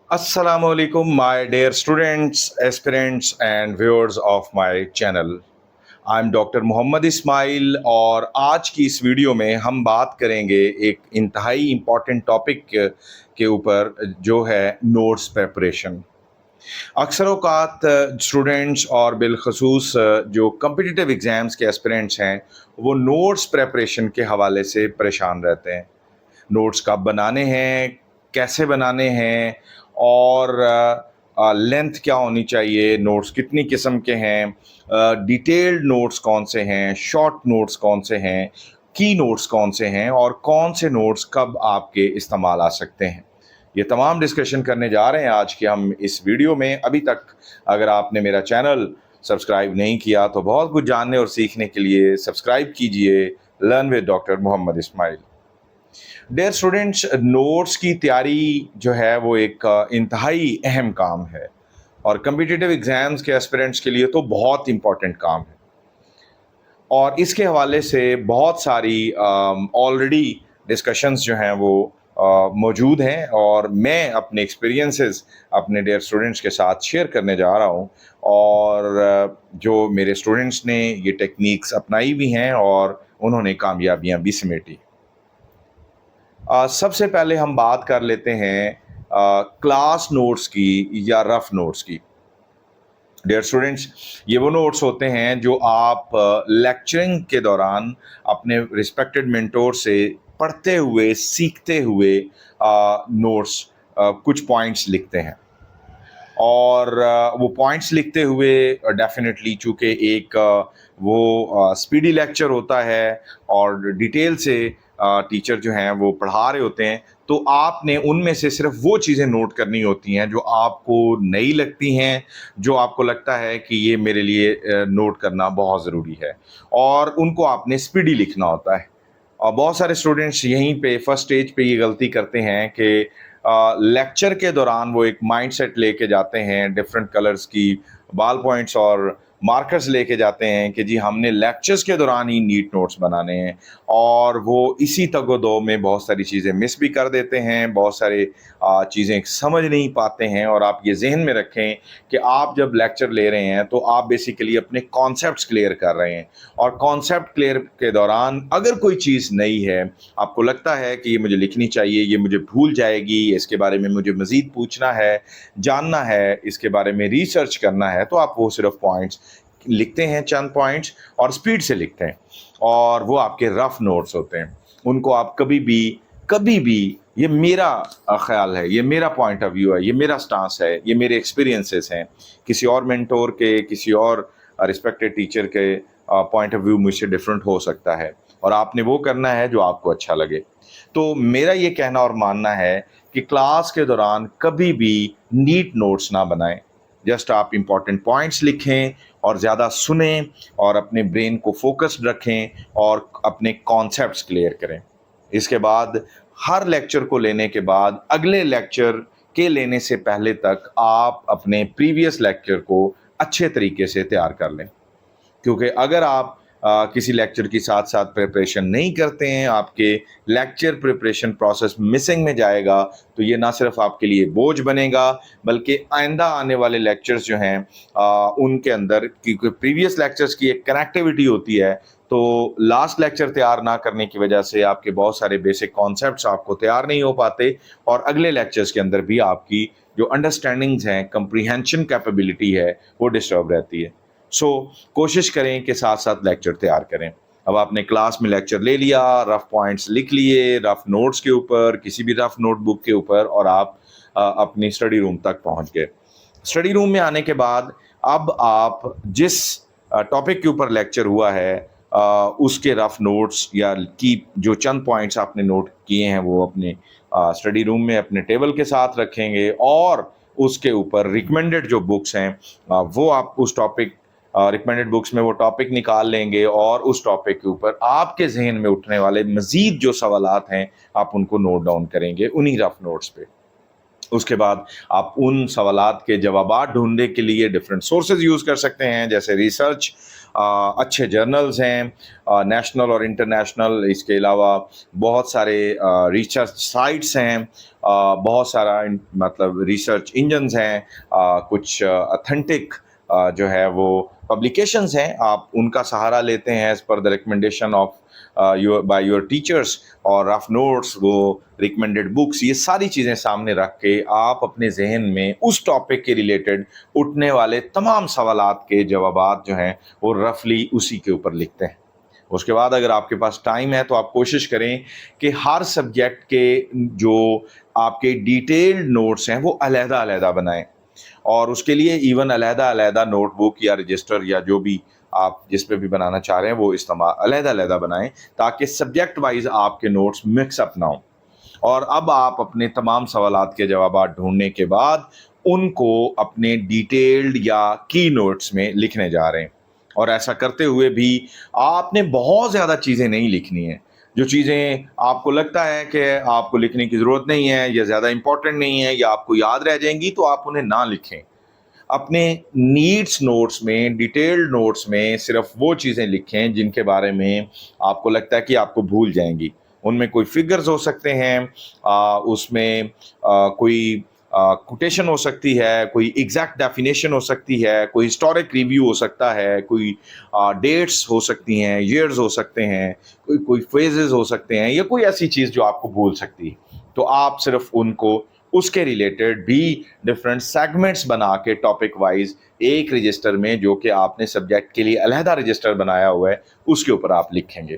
Assalamu alaikum, my dear students, aspirants, and viewers of my channel. I'm doctor Mohammad Ismail और आज की इस video में हम बात करेंगे एक इंतहाई इम्पॉर्टेंट टॉपिक के ऊपर जो है नोट्स प्रिपरेशन। अक्सर औकात स्टूडेंट्स और बिलखसूस जो कम्पिटिटिव एग्ज़ाम्स के एस्पिरेंट्स हैं वो नोट्स प्रिपरेशन के हवाले से परेशान रहते हैं। नोट्स कब बनाने हैं, कैसे बनाने हैं और लेंथ क्या होनी चाहिए, नोट्स कितनी किस्म के हैं, डिटेल्ड नोट्स कौन से हैं, शॉर्ट नोट्स कौन से हैं, की नोट्स कौन से हैं और कौन से नोट्स कब आपके इस्तेमाल आ सकते हैं। ये तमाम डिस्कशन करने जा रहे हैं आज के हम इस वीडियो में। अभी तक अगर आपने मेरा चैनल सब्सक्राइब नहीं किया तो बहुत कुछ जानने और सीखने के लिए सब्सक्राइब कीजिए learn with doctor Mohammad Ismail. Dear students, notes की तैयारी जो है वो एक इंतहाई अहम काम है और कम्पिटिटिव एग्ज़ाम्स के एस्पिरेंट्स के लिए तो बहुत इम्पॉर्टेंट काम है और इसके हवाले से बहुत सारी ऑलरेडी डिस्कशंस जो हैं वो मौजूद हैं और मैं अपने एक्सपीरियंसेस अपने डियर स्टूडेंट्स के साथ शेयर करने जा रहा हूँ और जो मेरे स्टूडेंट्स ने ये टेक्निक्स अपनाई भी हैं और उन्होंने कामयाबियाँ भी समेटी। सबसे पहले हम बात कर लेते हैं क्लास नोट्स की या रफ नोट्स की। डियर स्टूडेंट्स, ये वो नोट्स होते हैं जो आप लेक्चरिंग के दौरान अपने रिस्पेक्टेड मेंटोर से पढ़ते हुए सीखते हुए नोट्स कुछ पॉइंट्स लिखते हैं और वो पॉइंट्स लिखते हुए डेफिनेटली चूँकि एक वो स्पीडी लेक्चर होता है और डिटेल से टीचर जो हैं वो पढ़ा रहे होते हैं, तो आपने उनमें से सिर्फ वो चीज़ें नोट करनी होती हैं जो आपको नई लगती हैं, जो आपको लगता है कि ये मेरे लिए नोट करना बहुत ज़रूरी है और उनको आपने स्पीडी लिखना होता है। और बहुत सारे स्टूडेंट्स यहीं पे फर्स्ट स्टेज पे ये गलती करते हैं कि लेक्चर के दौरान वो एक माइंडसेट लेके जाते हैं, डिफरेंट कलर्स की बॉल पॉइंट्स और मार्कर्स लेके जाते हैं कि जी हमने लेक्चर्स के दौरान ही नीट नोट्स बनाने हैं और वो इसी तगोदो में बहुत सारी चीज़ें मिस भी कर देते हैं, बहुत सारे चीज़ें समझ नहीं पाते हैं। और आप ये जहन में रखें कि आप जब लेक्चर ले रहे हैं तो आप बेसिकली अपने कॉन्सेप्ट्स क्लियर कर रहे हैं और कॉन्सेप्ट क्लियर के दौरान अगर कोई चीज़ नई है, आपको लगता है कि ये मुझे लिखनी चाहिए, ये मुझे भूल जाएगी, इसके बारे में मुझे मज़ीद पूछना है, जानना है, इसके बारे में रिसर्च करना है, तो आप वो सिर्फ पॉइंट्स लिखते हैं, चंद पॉइंट्स और स्पीड से लिखते हैं और वो आपके रफ नोट्स होते हैं। उनको आप कभी भी ये मेरा ख़्याल है, ये मेरा पॉइंट ऑफ व्यू है, ये मेरा स्टांस है, ये मेरे एक्सपीरियंसेस हैं, किसी और मेंटोर के, किसी और रिस्पेक्टेड टीचर के पॉइंट ऑफ व्यू मुझसे डिफरेंट हो सकता है और आपने वो करना है जो आपको अच्छा लगे। तो मेरा ये कहना और मानना है कि क्लास के दौरान कभी भी नीट नोट्स ना बनाएं। जस्ट आप इम्पॉर्टेंट पॉइंट्स लिखें और ज़्यादा सुनें और अपने ब्रेन को फोकस्ड रखें और अपने कॉन्सेप्ट्स क्लियर करें। इसके बाद हर लेक्चर को लेने के बाद अगले लेक्चर के लेने से पहले तक आप अपने प्रीवियस लेक्चर को अच्छे तरीके से तैयार कर लें, क्योंकि अगर आप किसी लेक्चर की साथ साथ प्रिपरेशन नहीं करते हैं, आपके लेक्चर प्रिपरेशन प्रोसेस मिसिंग में जाएगा, तो ये ना सिर्फ आपके लिए बोझ बनेगा बल्कि आइंदा आने वाले लेक्चर्स जो हैं उनके अंदर, क्योंकि प्रीवियस लेक्चर्स की एक कनेक्टिविटी होती है, तो लास्ट लेक्चर तैयार ना करने की वजह से आपके बहुत सारे बेसिक कॉन्सेप्ट्स आपको तैयार नहीं हो पाते और अगले लेक्चर्स के अंदर भी आपकी जो अंडरस्टैंडिंग्स हैं, कंप्रीहेंशन कैपेबिलिटी है, वो डिस्टर्ब रहती है। सो कोशिश करें कि साथ साथ लेक्चर तैयार करें। अब आपने क्लास में लेक्चर ले लिया, रफ पॉइंट्स लिख लिए रफ नोट्स के ऊपर, किसी भी रफ नोटबुक के ऊपर, और आप अपनी स्टडी रूम तक पहुंच गए। स्टडी रूम में आने के बाद अब आप जिस टॉपिक के ऊपर लेक्चर हुआ है उसके रफ नोट्स या की जो चंद पॉइंट्स आपने नोट किए हैं वो अपने स्टडी रूम में अपने टेबल के साथ रखेंगे और उसके ऊपर रिकमेंडेड जो बुक्स हैं वो आप उस टॉपिक रिकमेंडेड बुक्स में वो टॉपिक निकाल लेंगे और उस टॉपिक के ऊपर आपके जहन में उठने वाले मज़ीद जो सवालात हैं आप उनको नोट डाउन करेंगे उन्हीं रफ नोट्स पे। उसके बाद आप उन सवालात के जवाबात ढूँढने के लिए डिफरेंट सोर्सेज़ यूज़ कर सकते हैं, जैसे रिसर्च, अच्छे जर्नल्स हैं, नेशनल और इंटरनेशनल। इसके अलावा बहुत सारे रिसर्च साइट्स हैं, बहुत सारा मतलब रिसर्च इंजन्स हैं, कुछ ऑथेंटिक जो है वो पब्लिकेशंस हैं, आप उनका सहारा लेते हैं as per the recommendation of your teachers, और रफ नोट्स, वो रिकमेंडेड बुक्स, ये सारी चीज़ें सामने रख के आप अपने जहन में उस टॉपिक के रिलेटेड उठने वाले तमाम सवालात के जवाबात जो हैं वो रफली उसी के ऊपर लिखते हैं। उसके बाद अगर आपके पास टाइम है तो आप कोशिश करें कि हर सब्जेक्ट के जो आपके डिटेल्ड नोट्स हैं वो अलहदा-अलहदा बनाएं, और उसके लिए इवन अलहदा-अलहदा नोटबुक या रजिस्टर या जो भी आप जिस पे भी बनाना चाह रहे हैं वो इस्तेमाल अलहदा-अलहदा बनाएं, ताकि सब्जेक्ट वाइज आपके नोट्स मिक्स अप ना हों। और अब आप अपने तमाम सवालात के जवाबात ढूँढने के बाद उनको अपने डिटेल्ड या की नोट्स में लिखने जा रहे हैं। और ऐसा करते हुए भी आपने बहुत ज़्यादा चीज़ें नहीं लिखनी हैं। जो चीज़ें आपको लगता है कि आपको लिखने की ज़रूरत नहीं है या ज़्यादा इम्पोर्टेंट नहीं है या आपको याद रह जाएँगी, तो आप उन्हें ना लिखें। अपने नीड्स नोट्स में, डिटेल्ड नोट्स में सिर्फ वो चीज़ें लिखें जिनके बारे में आपको लगता है कि आपको भूल जाएंगी। उनमें कोई फिगर्स हो सकते हैं, उसमें कोई कोटेशन हो सकती है, कोई एग्जैक्ट डेफिनेशन हो सकती है, कोई हिस्टोरिक रिव्यू हो सकता है, कोई डेट्स हो सकती हैं, ईयर्स हो सकते हैं, कोई कोई फ्रेजेस हो सकते हैं, या कोई ऐसी चीज़ जो आपको भूल सकती है। तो आप सिर्फ उनको उसके रिलेटेड भी डिफरेंट सेगमेंट्स बना के टॉपिक वाइज एक रजिस्टर में, जो कि आपने सब्जेक्ट के लिए अलहदा रजिस्टर बनाया हुआ है, उसके ऊपर आप लिखेंगे।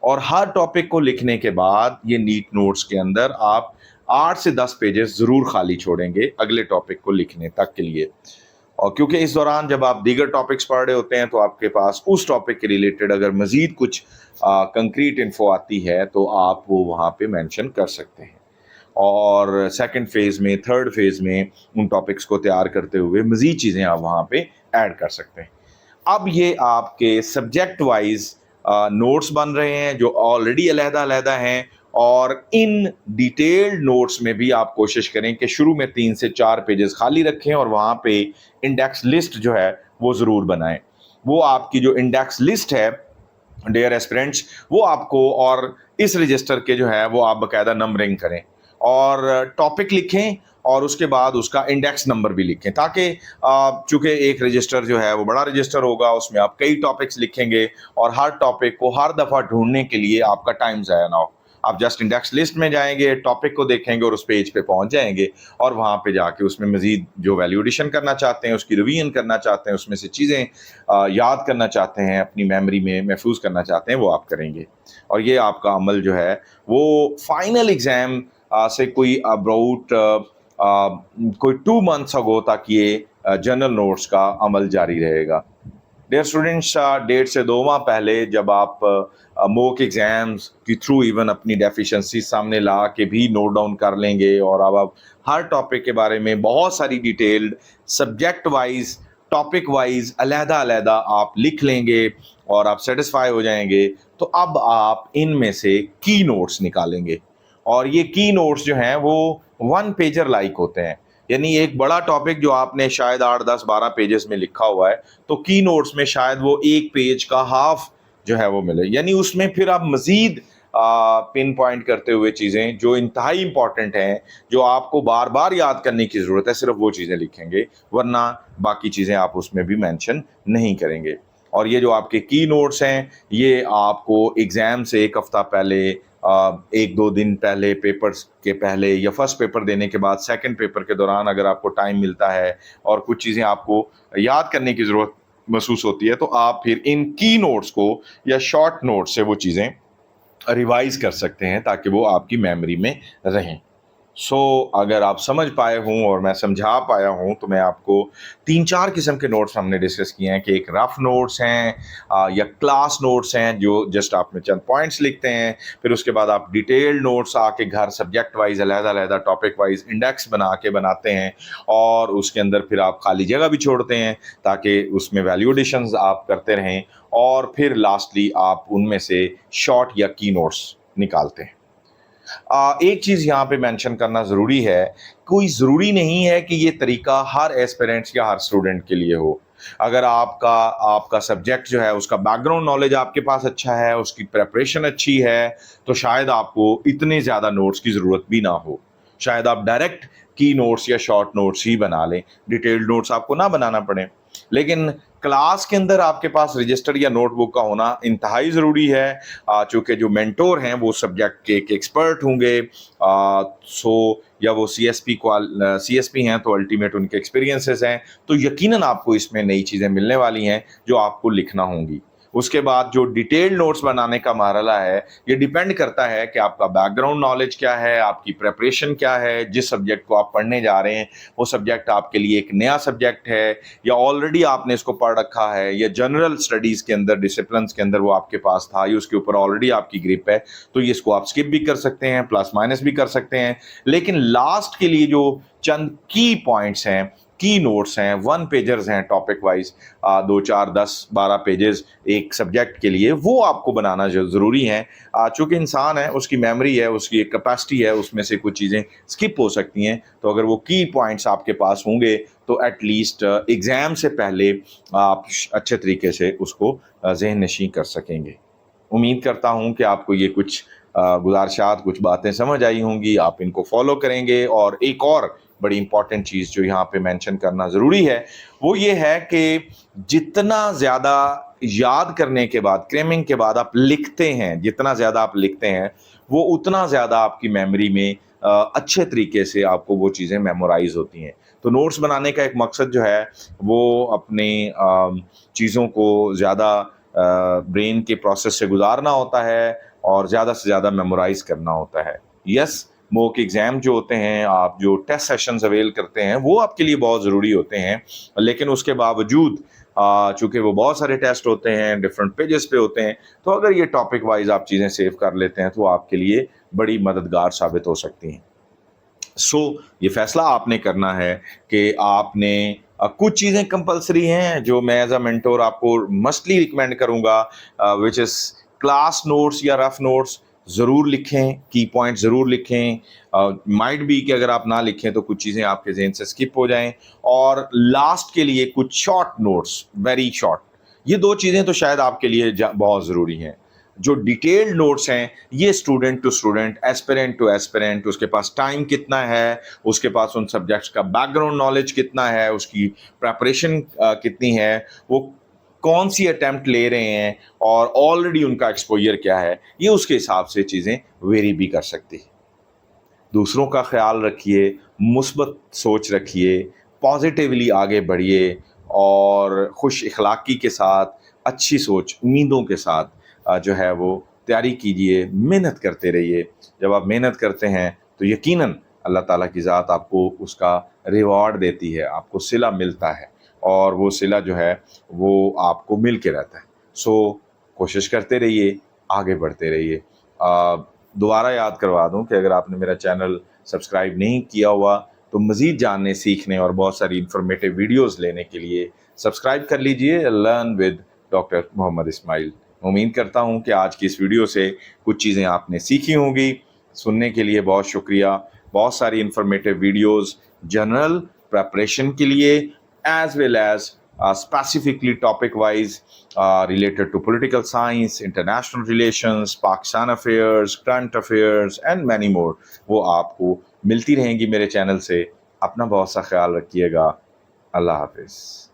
और हर टॉपिक को लिखने के बाद ये नीट नोट्स के अंदर आप 8 से 10 पेजेस ज़रूर खाली छोड़ेंगे अगले टॉपिक को लिखने तक के लिए। और क्योंकि इस दौरान जब आप दीगर टॉपिक्स पढ़ रहे होते हैं तो आपके पास उस टॉपिक के रिलेटेड अगर मज़ीद कुछ कंक्रीट इन्फो आती है तो आप वो वहाँ पे मेंशन कर सकते हैं। और सेकंड फेज़ में, थर्ड फेज़ में उन टॉपिक्स को तैयार करते हुए मज़ीद चीज़ें आप वहाँ पे ऐड कर सकते हैं। अब ये आपके सब्जेक्ट वाइज नोट्स बन रहे हैं जो ऑलरेडी अलहदा-अलहदा हैं, और इन डिटेल्ड नोट्स में भी आप कोशिश करें कि शुरू में 3 से 4 पेजेस खाली रखें और वहाँ पे इंडेक्स लिस्ट जो है वो ज़रूर बनाएं। वो आपकी जो इंडेक्स लिस्ट है डियर एस्पिरेंट्स, वो आपको, और इस रजिस्टर के जो है वो आप बाकायदा नंबरिंग करें और टॉपिक लिखें, और उसके बाद उसका इंडेक्स नंबर भी लिखें, ताकि चूँकि एक रजिस्टर जो है वो बड़ा रजिस्टर होगा, उसमें आप कई टॉपिक्स लिखेंगे और हर टॉपिक को हर दफ़ा ढूंढने के लिए आपका टाइम ज़ाया ना हो। आप जस्ट इंडेक्स लिस्ट में जाएंगे, टॉपिक को देखेंगे और उस पेज पे पहुंच जाएंगे, और वहाँ पे जाके उसमें मज़ीद जो वैल्यू एडिशन करना चाहते हैं, उसकी रिवीजन करना चाहते हैं, उसमें से चीज़ें याद करना चाहते हैं, अपनी मेमोरी में महफूज करना चाहते हैं, वो आप करेंगे। और ये आपका अमल जो है वो फाइनल एग्ज़ाम से कोई अबाउट कोई 2 मंथ्स अगो तक ये जनरल नोट्स का अमल जारी रहेगा। डियर स्टूडेंट्स, 1.5 से 2 माह पहले जब आप मॉक एग्ज़ाम्स के थ्रू इवन अपनी डेफिशिएंसी सामने ला के भी नोट डाउन कर लेंगे, और अब आप हर टॉपिक के बारे में बहुत सारी detailed subject wise, topic wise अलहदा-अलहदा आप लिख लेंगे और आप सेटिस्फाई हो जाएंगे, तो अब आप इनमें से की नोट्स निकालेंगे। और ये की नोट्स जो हैं वो 1 पेजर लाइक होते हैं, यानी एक बड़ा टॉपिक जो आपने शायद 8, 10, 12 पेजेस में लिखा हुआ है, तो की नोट्स में शायद वो 1 पेज का हाफ जो है वो मिले, यानी उसमें फिर आप मज़ीद पिन पॉइंट करते हुए चीज़ें जो इंतहाई इंपॉर्टेंट हैं, जो आपको बार बार याद करने की ज़रूरत है, सिर्फ वो चीज़ें लिखेंगे, वरना बाकी चीज़ें आप उसमें भी मेंशन नहीं करेंगे। और ये जो आपके की नोट्स हैं, ये आपको एग्ज़ाम से 1 हफ़्ता पहले, 1-2 दिन पहले, पेपर्स के पहले या फर्स्ट पेपर देने के बाद सेकंड पेपर के दौरान अगर आपको टाइम मिलता है और कुछ चीज़ें आपको याद करने की ज़रूरत महसूस होती है, तो आप फिर इन की नोट्स को या शॉर्ट नोट्स से वो चीज़ें रिवाइज कर सकते हैं ताकि वो आपकी मेमोरी में रहें। अगर आप समझ पाए हों और मैं समझा पाया हूँ, तो मैं आपको 3-4 किस्म के नोट्स हमने डिस्कस किए हैं कि एक रफ नोट्स हैं, या क्लास नोट्स हैं जो जस्ट आप में चंद पॉइंट्स लिखते हैं, फिर उसके बाद आप डिटेल्ड नोट्स आके घर सब्जेक्ट वाइज अलहदा-अलहदा टॉपिक वाइज इंडेक्स बना के बनाते हैं, और उसके अंदर फिर आप खाली जगह भी छोड़ते हैं ताकि उसमें वैल्यू एडिशंस आप करते रहें, और फिर लास्टली आप उनमें से शॉर्ट या की नोट्स निकालते हैं। ایک چیز یہاں پہ مینشن کرنا ضروری ہے، کوئی ضروری نہیں ہے کہ یہ طریقہ ہر ایسپیرنٹس یا ہر اسٹوڈنٹ کے لیے ہو۔ اگر آپ کا سبجیکٹ جو ہے اس کا بیک گراؤنڈ نالج آپ کے پاس اچھا ہے، اس کی پریپریشن اچھی ہے، تو شاید آپ کو اتنے زیادہ نوٹس کی ضرورت بھی نہ ہو، شاید آپ ڈائریکٹ کی نوٹس یا شارٹ نوٹس ہی بنا لیں، ڈیٹیلڈ نوٹس آپ کو نہ بنانا پڑے۔ لیکن کلاس کے اندر آپ کے پاس رجسٹر یا نوٹ بک کا ہونا انتہائی ضروری ہے، چونکہ جو مینٹور ہیں وہ سبجیکٹ کے ایک ایکسپرٹ ہوں گے، سو یا وہ سی ایس پی ہیں تو الٹیمیٹ ان کے ایکسپیرینسز ہیں، تو یقیناً آپ کو اس میں نئی چیزیں ملنے والی ہیں جو آپ کو لکھنا ہوں گی۔ اس کے بعد جو ڈیٹیل نوٹس بنانے کا مرحلہ ہے، یہ ڈیپینڈ کرتا ہے کہ آپ کا بیک گراؤنڈ نالج کیا ہے، آپ کی پریپریشن کیا ہے، جس سبجیکٹ کو آپ پڑھنے جا رہے ہیں وہ سبجیکٹ آپ کے لیے ایک نیا سبجیکٹ ہے، یا آلریڈی آپ نے اس کو پڑھ رکھا ہے، یا جنرل اسٹڈیز کے اندر ڈسپلنس کے اندر وہ آپ کے پاس تھا، یا اس کے اوپر آلریڈی آپ کی گرپ ہے، تو یہ اس کو آپ اسکپ بھی کر سکتے ہیں، پلس مائنس بھی کر سکتے ہیں۔ لیکن لاسٹ کے لیے جو چند کی پوائنٹس ہیں، کی نوٹس ہیں، 1 پیجرز ہیں ٹاپک وائز، 2 4 10 12 پیجز ایک سبجیکٹ کے لیے، وہ آپ کو بنانا جو ضروری ہیں۔ چونکہ انسان ہے، اس کی میموری ہے، اس کی ایک کیپیسٹی ہے، اس میں سے کچھ چیزیں اسکپ ہو سکتی ہیں، تو اگر وہ کی پوائنٹس آپ کے پاس ہوں گے تو ایٹ لیسٹ ایگزام سے پہلے آپ اچھے طریقے سے اس کو ذہن نشین کر سکیں گے۔ امید کرتا ہوں کہ آپ کو یہ کچھ گزارشات، کچھ باتیں سمجھ آئی ہوں گی، آپ ان کو فالو کریں گے۔ اور ایک اور بڑی امپورٹنٹ چیز جو یہاں پہ مینشن کرنا ضروری ہے وہ یہ ہے کہ جتنا زیادہ یاد کرنے کے بعد، کریمنگ کے بعد آپ لکھتے ہیں، جتنا زیادہ آپ لکھتے ہیں وہ اتنا زیادہ آپ کی میموری میں اچھے طریقے سے آپ کو وہ چیزیں میمورائز ہوتی ہیں۔ تو نوٹس بنانے کا ایک مقصد جو ہے وہ اپنی چیزوں کو زیادہ برین کے پروسیس سے گزارنا ہوتا ہے اور زیادہ سے زیادہ میمورائز کرنا ہوتا ہے۔ یس، موک ایگزام جو ہوتے ہیں، آپ جو ٹیسٹ سیشنز اویل کرتے ہیں، وہ آپ کے لیے بہت ضروری ہوتے ہیں، لیکن اس کے باوجود چونکہ وہ بہت سارے ٹیسٹ ہوتے ہیں، ڈفرینٹ پیجز پہ ہوتے ہیں، تو اگر یہ ٹاپک وائز آپ چیزیں سیو کر لیتے ہیں تو آپ کے لیے بڑی مددگار ثابت ہو سکتی ہیں۔ یہ فیصلہ آپ نے کرنا ہے کہ آپ نے کچھ چیزیں کمپلسری ہیں جو میں ایز اے مینٹور آپ کو مسٹلی ریکمینڈ کروں گا، وچ از کلاس نوٹس یا رف نوٹس ضرور لکھیں، کی پوائنٹ ضرور لکھیں۔ مائٹ بی کہ اگر آپ نہ لکھیں تو کچھ چیزیں آپ کے ذہن سے اسکپ ہو جائیں۔ اور لاسٹ کے لیے کچھ شارٹ نوٹس، ویری شارٹ، یہ 2 چیزیں تو شاید آپ کے لیے بہت ضروری ہیں۔ جو ڈیٹیلڈ نوٹس ہیں یہ اسٹوڈنٹ ٹو اسٹوڈنٹ، ایسپیرنٹ ٹو ایسپیرنٹ، اس کے پاس ٹائم کتنا ہے، اس کے پاس ان سبجیکٹس کا بیک گراؤنڈ نالج کتنا ہے، اس کی پریپریشن کتنی ہے، وہ کون سی اٹیمپٹ لے رہے ہیں، اور آلریڈی ان کا ایکسپوجر کیا ہے، یہ اس کے حساب سے چیزیں ویری بھی کر سکتی ہیں۔ دوسروں کا خیال رکھیے، مثبت سوچ رکھیے، پازیٹیولی آگے بڑھیے، اور خوش اخلاقی کے ساتھ، اچھی سوچ، امیدوں کے ساتھ جو ہے وہ تیاری کیجئے، محنت کرتے رہیے۔ جب آپ محنت کرتے ہیں تو یقیناً اللہ تعالیٰ کی ذات آپ کو اس کا ریوارڈ دیتی ہے، آپ کو صلہ ملتا ہے، اور وہ صلہ جو ہے وہ آپ کو مل کے رہتا ہے۔ کوشش کرتے رہیے، آگے بڑھتے رہیے۔ دوبارہ یاد کروا دوں کہ اگر آپ نے میرا چینل سبسکرائب نہیں کیا ہوا تو مزید جاننے، سیکھنے اور بہت ساری انفارمیٹیو ویڈیوز لینے کے لیے سبسکرائب کر لیجئے لرن ود ڈاکٹر محمد اسماعیل۔ امید کرتا ہوں کہ آج کی اس ویڈیو سے کچھ چیزیں آپ نے سیکھی ہوں گی۔ سننے کے لیے بہت شکریہ۔ بہت ساری انفارمیٹیو ویڈیوز جنرل پریپریشن کے لیے as well as specifically topic wise related to political science, international relations, Pakistan affairs, current affairs and many more, وہ آپ کو ملتی رہیں گی میرے چینل سے۔ اپنا بہت سا خیال رکھیے گا۔ اللہ حافظ۔